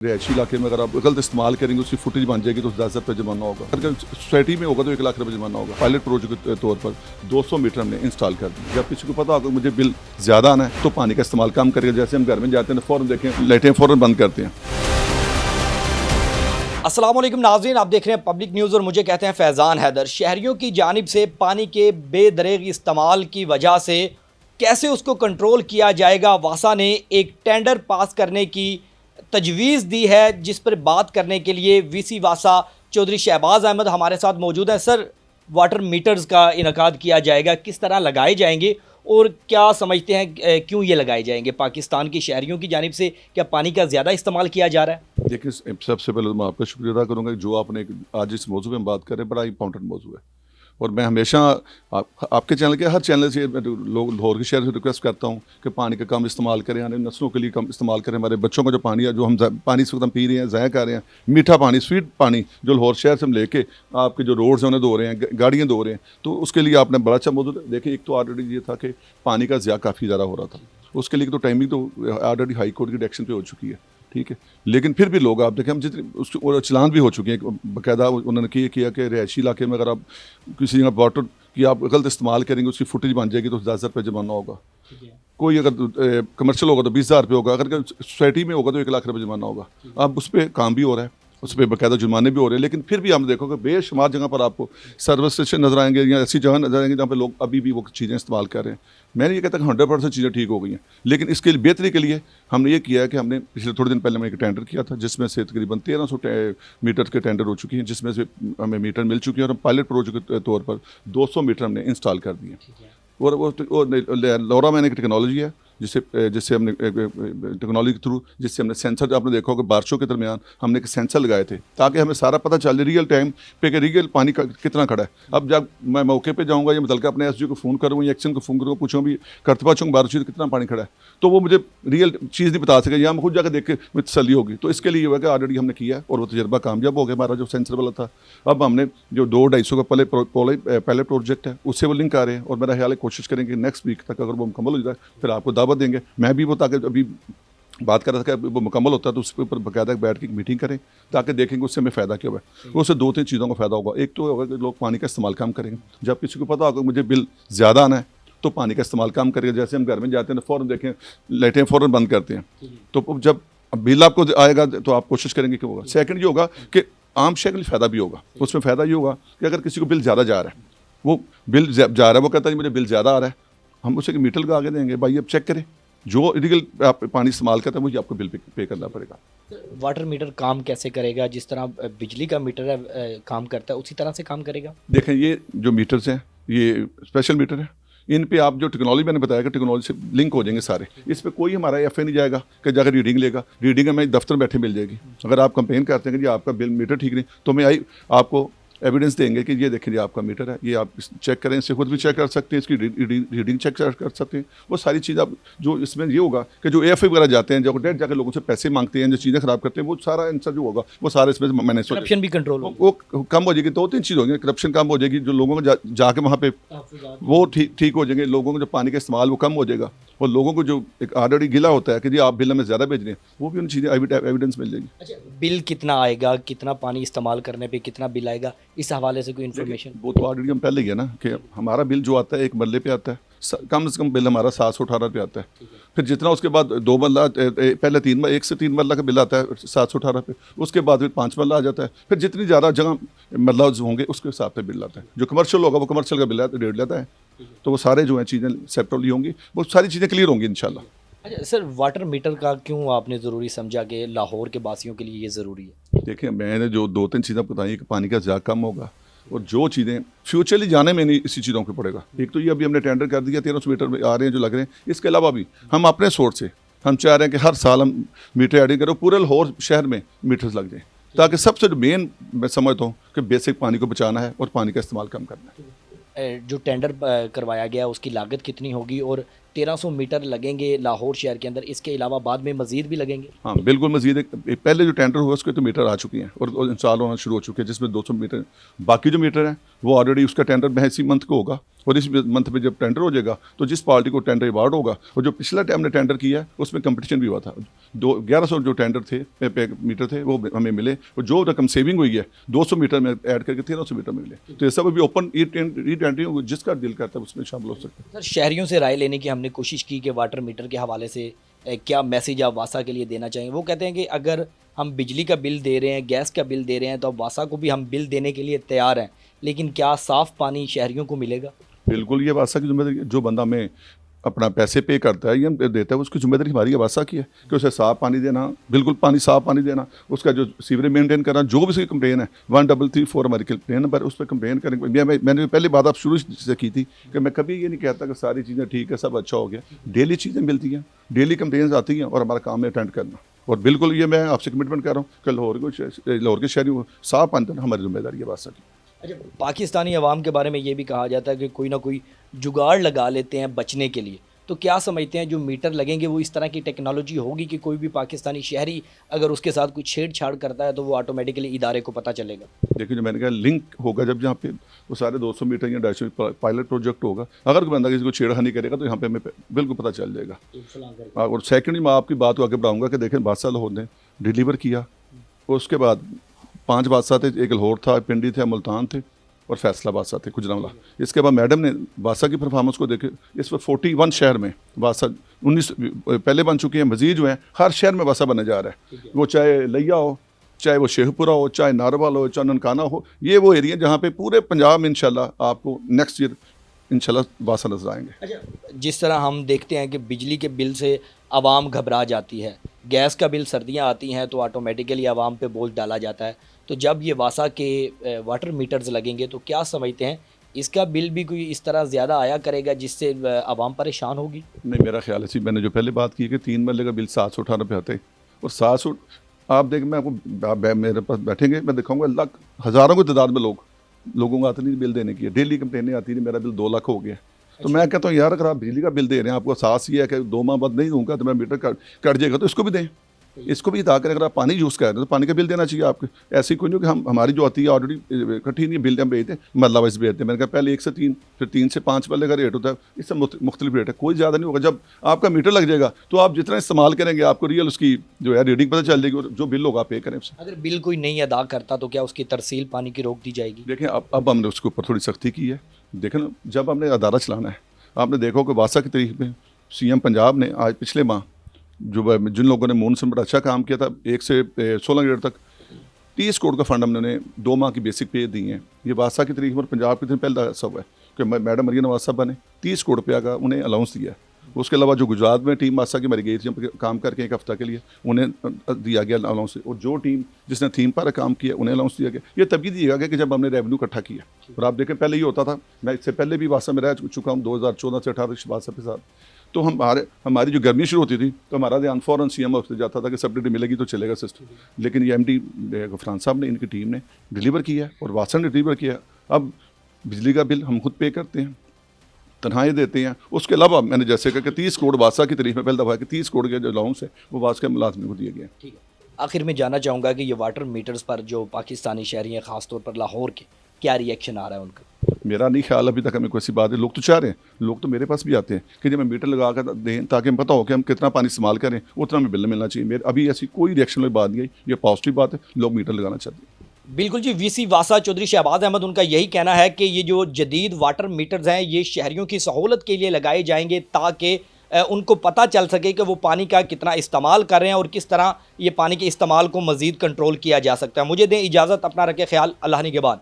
रिहायशी इलाके में अगर आप गलत इस्तेमाल करेंगे उसकी फुटेज बन जाएगी तो 10,000 रुपये जुर्माना होगा। अगर सोसाइटी में होगा तो 1 लाख रुपये जुर्माना होगा। पायलट प्रोजेक्ट के तौर पर 200 मीटर हमने इंस्टॉल कर दी। जब किसी को पता होगा मुझे बिल ज़्यादा आना है तो पानी का इस्तेमाल कम करेंगे। जैसे हम घर में जाते हैं फ़ौरन देखें लाइटें फ़ौरन बंद करते हैं। अस्सलाम वालेकुम नाज़रीन, आप देख रहे हैं पब्लिक न्यूज़ और मुझे कहते हैं फैज़ान हैदर। शहरियों की जानिब से पानी के बेदरेग इस्तेमाल की वजह से कैसे उसको कंट्रोल किया जाएगा, वासा ने एक टेंडर पास करने की तजवीज़ दी है, जिस पर बात करने के लिए वीसी वासा चौधरी शहबाज अहमद हमारे साथ मौजूद हैं। सर, वाटर मीटर्स का इनकाद किया जाएगा, किस तरह लगाए जाएंगे और क्या समझते हैं क्यों ये लगाए जाएंगे? पाकिस्तान की शहरियों की जानिब से क्या पानी का ज़्यादा इस्तेमाल किया जा रहा है? देखिए, सबसे पहले मैं आपका शुक्रिया अदा करूँगा जो आपने आज इस मौजू में बात करें। बड़ा इंपॉर्टेंट मौजू है और मैं हमेशा आपके चैनल के हर चैनल से लोग लाहौर के शहर से रिक्वेस्ट करता हूँ कि पानी का कम इस्तेमाल करें, आने नस्लों के लिए कम इस्तेमाल करें। हमारे बच्चों का जो पानी है, जो हम पानी इस वक्त हम पी रहे हैं, ज़ाया कर रहे हैं, मीठा पानी, स्वीट पानी जो लाहौर शहर से हम लेके आपके जो रोड्स हैं उन्हें धो रहे हैं, गाड़ियाँ धो रहे हैं, तो उसके लिए आपने बड़ा अच्छा मौजूद है। देखिए, एक तो ऑलरेडी ये था कि पानी का ज़्यादा काफ़ी ज़्यादा हो रहा था, उसके लिए तो टाइमिंग तो ऑलरेडी हाई कोर्ट की डायरेक्शन पे हो चुकी है, ठीक है। लेकिन फिर भी लोग आप देखें, हम जितने उसके और चलान भी हो चुके हैं बाकायदा। उन्होंने किया कि रिहायशी इलाके में अगर आप किसी जगह वाटर की आप गलत इस्तेमाल करेंगे उसकी फुटेज बन जाएगी तो 10,000 रुपये जुर्माना होगा। कोई अगर कमर्शियल होगा तो 20,000 रुपये होगा। अगर सोसाइटी में होगा तो 1 लाख रुपये जुर्माना होगा। अब उस पर काम भी हो रहा है, उस पर बाकायदा जुर्माने भी हो रहे हैं। लेकिन फिर भी हम देखोगे बेशुमार जगह पर आपको सर्विस स्टेशन नजर आएंगे या ऐसी जगह नजर आएंगे जहाँ पे लोग अभी भी वो चीज़ें इस्तेमाल कर रहे हैं। मैंने ये कहता कि 100% चीज़ें ठीक हो गई हैं, लेकिन इसके लिए बेहतरी के लिए हमने ये किया है कि हमने पिछले थोड़े दिन पहले मैंने एक टेंडर किया था जिसमें से तकरीबन 1300 मीटर के टेंडर हो चुकी हैं, जिसमें से हमें मीटर मिल चुकी है और हम पायलट प्रोजेक्ट के तौर पर 200 मीटर हमने इंस्टॉल कर दिए। और वो लोरा मैंने एक टेक्नोलॉजी है जिससे हमने टेक्नोलॉजी के थ्रू जिससे हमने सेंसर, आपने देखा होगा बारिशों के दरमियान हमने एक सेंसर लगाए थे ताकि हमें सारा पता चले रियल टाइम पे कि रियल पानी का कितना खड़ा है। अब जब मैं मौके पे जाऊंगा या मतलब अपने एसडीओ को फ़ोन करूँगा या एक्शन को फ़ोन करूँगा, पूछूँ भी करतबा चूँगा बारिश कितना पानी खड़ा है, तो वो मुझे रियल चीज़ नहीं बता सके, या मैं खुद जाकर देख के मुझे तसल्ली होगी। तो इसके लिए ये हुआ कि ऑलरेडी हमने किया है और वो तजर्बा कामयाब हो गया हमारा जो सेंसर वाला था। अब हमने जो 200-250 का पहले प्रोजेक्ट है उससे वो लिंक आ रहे हैं और मेरा ख्याल है कोशिश करेंगे नेक्स्ट वीक तक अगर वो मुकम्मल हो जाए फिर आपको दावत देंगे। मैं भी वो ताकि अभी बात कर रहा था कि वो मुकम्मल होता है तो उसके ऊपर बाकायदा बैठ के एक मीटिंग करें ताकि देखेंगे उससे हमें फ़ायदा क्या हुआ है। उससे 2-3 चीज़ों का फ़ायदा होगा। एक तो होगा कि लोग पानी का इस्तेमाल कम करेंगे। जब किसी को पता होगा मुझे बिल ज़्यादा आना है तो पानी का इस्तेमाल कम करेंगे। जैसे हम घर में जाते हैं फ़ौरन देखें लाइटें फ़ौरन बंद करते हैं, तो जब बिल आपको आएगा तो आप कोशिश करेंगे कि होगा। सेकंड ये होगा कि आम शहर के लिए फ़ायदा भी होगा। उसमें फ़ायदा ये होगा कि अगर किसी को बिल ज़्यादा जा रहा है, वो बिल जा रहा है, वो कहता है मुझे बिल ज़्यादा आ रहा है, हम उसे मीटर का आगे देंगे, भाई अब चेक करें, जो इलीगल आप पानी इस्तेमाल करते हैं मुझे आपको बिल पे करना पड़ेगा। वाटर मीटर काम कैसे करेगा? जिस तरह बिजली का मीटर है काम करता है उसी तरह से काम करेगा? देखें, ये जो मीटर्स हैं ये स्पेशल मीटर है। इन पे आप जो टेक्नोलॉजी मैंने बताया कि टेक्नोलॉजी से लिंक हो जाएंगे सारे। इस पे कोई हमारा एफ नहीं जाएगा कि जाकर रीडिंग लेगा। रीडिंग हमें दफ्तर बैठे मिल जाएगी। अगर आप कंप्लेन करते हैं कि जी आपका बिल मीटर ठीक नहीं, तो मैं आपको एविडेंस देंगे कि ये देखिए आपका मीटर है, ये आप चेक करें, इससे खुद भी चेक कर सकते हैं, इसकी रीडिंग चेक कर सकते हैं। वो सारी चीज़ आप जो इसमें ये होगा कि जो AFI वगैरह जाते हैं, जो डेट जाकर लोगों से पैसे मांगते हैं, जो चीज़ें ख़राब करते हैं, वो सारा आंसर जो होगा वो सारा इसमें मैंने करप्शन भी कंट्रोल वो कम हो जाएगी। 2-3 चीज़ होगी, करप्शन कम हो जाएगी, जो लोगों को जाके वहाँ पे वो ठीक हो जाएंगे, लोगों को जो पानी का इस्तेमाल वो कम हो जाएगा और लोगों को जो एक ऑलरेडी गिला होता है कि जी आप बिल हमें ज़्यादा भेज रहे हैं, वो भी उन चीज़ें एविडेंस मिल जाएगी। अच्छा, बिल कितना आएगा, कितना पानी इस्तेमाल करने पे कितना बिल आएगा, इस हवाले से कोई इन्फॉर्मेशन? वो तो ऑलरेडी हम पहले ही है ना कि हमारा बिल जो आता है एक मरले पे आता है, कम से कम बिल हमारा 718 पे आता है। फिर जितना उसके बाद 2 मरला, पहले 1 से 3 मरला का बिल आता है 718 पे, उसके बाद फिर 5 मरला आ जाता है। फिर जितनी ज़्यादा जगह मरला होंगे उसके हिसाब से बिल आता है। जो कमर्शियल होगा वो कमर्शियल का बिल रेट लेता है। तो वो सारे जो हैं चीज़ें सेपरेटली होंगी, वो सारी चीज़ें क्लियर होंगी इंशाल्लाह। अच्छा सर, वाटर मीटर का क्यों आपने ज़रूरी समझा कि लाहौर के वासियों के लिए ये ज़रूरी है? देखिए, मैंने जो 2-3 चीज़ें बताई कि पानी का ज़्यादा कम होगा और जो चीज़ें फ्यूचरली जाने में नहीं इसी चीज़ों पे पड़ेगा। एक तो ये अभी हमने टेंडर कर दिया, 1300 मीटर में आ रहे हैं जो लग रहे हैं। इसके अलावा भी हम अपने सोर्स से हम चाह रहे हैं कि हर साल हम मीटर एडिंग करें, पूरे लाहौर शहर में मीटर्स लग जाएँ ताकि सबसे मेन मैं समझता हूँ कि बेसिक पानी को बचाना है और पानी का इस्तेमाल कम करना है। जो टेंडर करवाया गया उसकी लागत कितनी होगी और 1300 मीटर लगेंगे लाहौर शहर के अंदर, इसके अलावा बाद में मज़ीद भी लगेंगे? हाँ बिल्कुल, मज़ीद पहले जो टेंडर हुआ उसके तो मीटर आ चुके हैं और इंस्टॉल होना शुरू हो चुके हैं, जिसमें 200 मीटर। बाकी जो मीटर हैं वो ऑलरेडी उसका टेंडर इसी मंथ को होगा और इस मंथ में जब टेंडर हो जाएगा तो जिस पार्टी को टेंडर अवार्ड होगा, और जो पिछला टाइम ने टेंडर किया उसमें कंपटीशन भी हुआ था, 1100 जो टेंडर थे मीटर थे वो हमें मिले, और जो रकम सेविंग हुई है 200 मीटर में ऐड करके 1300 मीटर में मिले। तो ये सब अभी ओपन री टेंडरिंग जिसका दिल करता है उसमें शामिल हो सकता है। सर, शहरियों से राय लेने की हमने कोशिश की कि वाटर मीटर के हवाले से क्या मैसेज आप वासा के लिए देना चाहेंगे। वो कहते हैं कि अगर हम बिजली का बिल दे रहे हैं, गैस का बिल दे रहे हैं, तो अब वासा को भी हम बिल देने के लिए तैयार हैं, लेकिन क्या साफ़ पानी शहरियों को मिलेगा? बिल्कुल, ये वासा की जिम्मेदारी, जो बंदा हमें अपना पैसे पे करता है, ये हम देता है, उसकी जिम्मेदारी हमारी वासा की है कि उसे साफ़ पानी देना, बिल्कुल साफ़ पानी देना, उसका जो सीवरेज मेंटेन करना, जो भी उसकी कंप्लेन है 1334 हमारी कंप्लेन नंबर, उस पर कंप्लेन करेंगे। मैंने पहले बात आप शुरू से की थी कि मैं कभी ये नहीं कहता कि सारी चीज़ें ठीक है, सब अच्छा हो गया। डेली चीज़ें मिलती हैं, डेली कंप्लेन आती हैं, और हमारा काम है अटेंड करना। और बिल्कुल ये मैं आपसे कमिटमेंट कर रहा हूँ कि लाहौर के शहरी को साफ़ पानी देना हमारी जिम्मेदारी है वासा की। अच्छा, पाकिस्तानी अवाम के बारे में ये भी कहा जाता है कि कोई ना कोई जुगाड़ लगा लेते हैं बचने के लिए, तो क्या समझते हैं जो मीटर लगेंगे वो इस तरह की टेक्नोलॉजी होगी कि कोई भी पाकिस्तानी शहरी अगर उसके साथ कुछ छेड़छाड़ करता है तो वो ऑटोमेटिकली इदारे को पता चलेगा? देखिए, जो मैंने कहा लिंक होगा, जब यहाँ पे वो सारे 200 मीटर या 250 पायलट प्रोजेक्ट होगा, अगर कोई बंदा किसी को छेड़खानी करेगा तो यहाँ पे हमें बिल्कुल पता चल जाएगा। और सेकेंडली मैं आपकी बात को आगे बढ़ाऊँगा कि देखें, बादशाह लाहौर ने डिलीवर किया, और उसके बाद 5 बादशाह थे, एक लाहौर था, पिंडी थे, मुल्तान थे, और फैसलाबाद साथ थे, गुजरांवाला। इसके बाद मैडम ने बादशाह की परफॉर्मेंस को देखे, इस वक्त 41 शहर में बादशाह 19 पहले बन चुके हैं, मजीद जो हैं हर शहर में बादशाह बनने जा रहा है। वो चाहे लिया हो, चाहे वो शेखपुरा हो, चाहे नारवाल हो, चाहे ननकाना हो, ये वो एरिया जहाँ पे पूरे पंजाब में इंशाल्लाह आपको नेक्स्ट ईयर इंशाल्लाह बादशाह नजर आएंगे। अच्छा, जिस तरह हम देखते हैं कि बिजली के बिल से आवाम घबरा जाती है, गैस का बिल सर्दियां आती हैं तो ऑटोमेटिकली आवाम पे बोझ डाला जाता है, तो जब ये वासा के वाटर मीटर्स लगेंगे तो क्या समझते हैं इसका बिल भी कोई इस तरह ज़्यादा आया करेगा जिससे आवाम परेशान होगी? नहीं, मेरा ख्याल है, मैंने जो पहले बात की कि 3 मरले का बिल 718 रुपये आते हैं, और 700 आप देखें, मैं आपको मेरे पास बैठेंगे, मैं दिखाऊंगा लाख हज़ारों की तादाद में लोगों को आते नहीं बिल देने की है, डेली कंप्लेनें आती नहीं, मेरा बिल 2 लाख हो गया। तो मैं कहता हूँ यार, अगर आप बिजली का बिल दे रहे हैं, आपको एहसास ही है कि 2 माह बाद नहीं दूंगा तो मैं मीटर कट जाएगा, तो इसको भी दें, इसको भी अदा करें। अगर आप पानी यूज़ कर रहे हैं तो पानी का बिल देना चाहिए आपको। ऐसी कोई नहीं कि हम हमारी जो आती है ऑलरेडी इकट्ठी नहीं, बिल हम भेजते हैं, मरला वाइज भेजते हैं। मैंने कहा पहले 1 से 3, फिर 3 से 5 वाले का रेट होता है, इससे मुख्तलिफ रेट है, कोई ज़्यादा नहीं होगा। जब आपका मीटर लग जाएगा तो आप जितना इस्तेमाल करेंगे आपको रियल उसकी जो है रीडिंग पता चल जाएगी, और जो बिल होगा पे करें उससे। अगर बिल कोई नहीं अदा करता तो क्या उसकी तरसील पानी की रोक दी जाएगी? देखें, अब हमने उसके ऊपर थोड़ी सख्ती की है। देखें ना, जब हमने अदारा चलाना है, आपने देखा कि वासा की तारीख में CM पंजाब ने आज पिछले माह जिन लोगों ने मून बड़ा अच्छा काम किया था, 1 से 16 ग्रेड तक 30 करोड़ का फंड हमने 2 माह की बेसिक पे दिए हैं। ये बादशाह की तारीख में पंजाब के दिन पहला सब है कि मैडम मरियम नवाज साहबा ने 30 करोड़ रुपया का उन्हें अलाउंस दिया है। उसके अलावा जो गुजरात में टीम बादशाह की मरी गई थी काम करके 1 हफ्ता के लिए, उन्हें दिया गया अलाउंस, और जो टीम जिसने थीम पर काम किया उन्हें अलाउंस दिया गया। ये तभी दिया गया कि जब हमने रेवेन्यू इकट्ठा किया। और आप देखें, पहले ये होता था, मैं इससे पहले भी बादशाह में रह चुका हूँ 2014 से 18 बादशाह के साथ, तो हमारी जो गर्मी शुरू होती थी तो हमारा ध्यान फ़ौरन CM ऑफिस जाता था कि सब्सिडी मिलेगी तो चलेगा सिस्टम। लेकिन ये MD गफरान साहब ने, इनकी टीम ने डिलीवर किया है, और वासन ने डिलीवर किया। अब बिजली का बिल हम खुद पे करते हैं, तनख्वाहें देते हैं। उसके अलावा मैंने जैसे कहा कि 30 करोड़ वासा की तारीफ में पहले दफ़ा कि 30 करोड़ के जो अलाउंस है वो वास के मुलाजमी को दिए गए। ठीक है, आखिर में जानना चाहूँगा कि ये वाटर मीटर्स पर जो पाकिस्तानी शहरी हैं, ख़ासतौर पर लाहौर के, क्या रिएक्शन आ रहा है उनका? मेरा नहीं ख्याल अभी तक हमें कोई ऐसी बात है। लोग तो चाह रहे हैं, लोग तो मेरे पास भी आते हैं कि जब मैं मीटर लगा कर दें ताकि हमें पता हो कि हम कितना पानी इस्तेमाल करें, उतना हमें बिल मिलना चाहिए। मेरे अभी ऐसी कोई रिएक्शन वाली बात नहीं आई, ये पॉजिटिव बात है, लोग मीटर लगाना चाहते हैं। बिल्कुल जी, VC वासा चौधरी शहबाज अहमद, उनका यही कहना है कि ये जो जदीद वाटर मीटर्स हैं ये शहरियों की सहूलत के लिए लगाए जाएंगे ताकि उनको पता चल सके कि वो पानी का कितना इस्तेमाल कर रहे हैं और किस तरह ये पानी के इस्तेमाल को मज़ीद कंट्रोल किया जा सकता है। मुझे दें इजाज़त, अपना रखें ख्याल, अल्लाह निगहबान।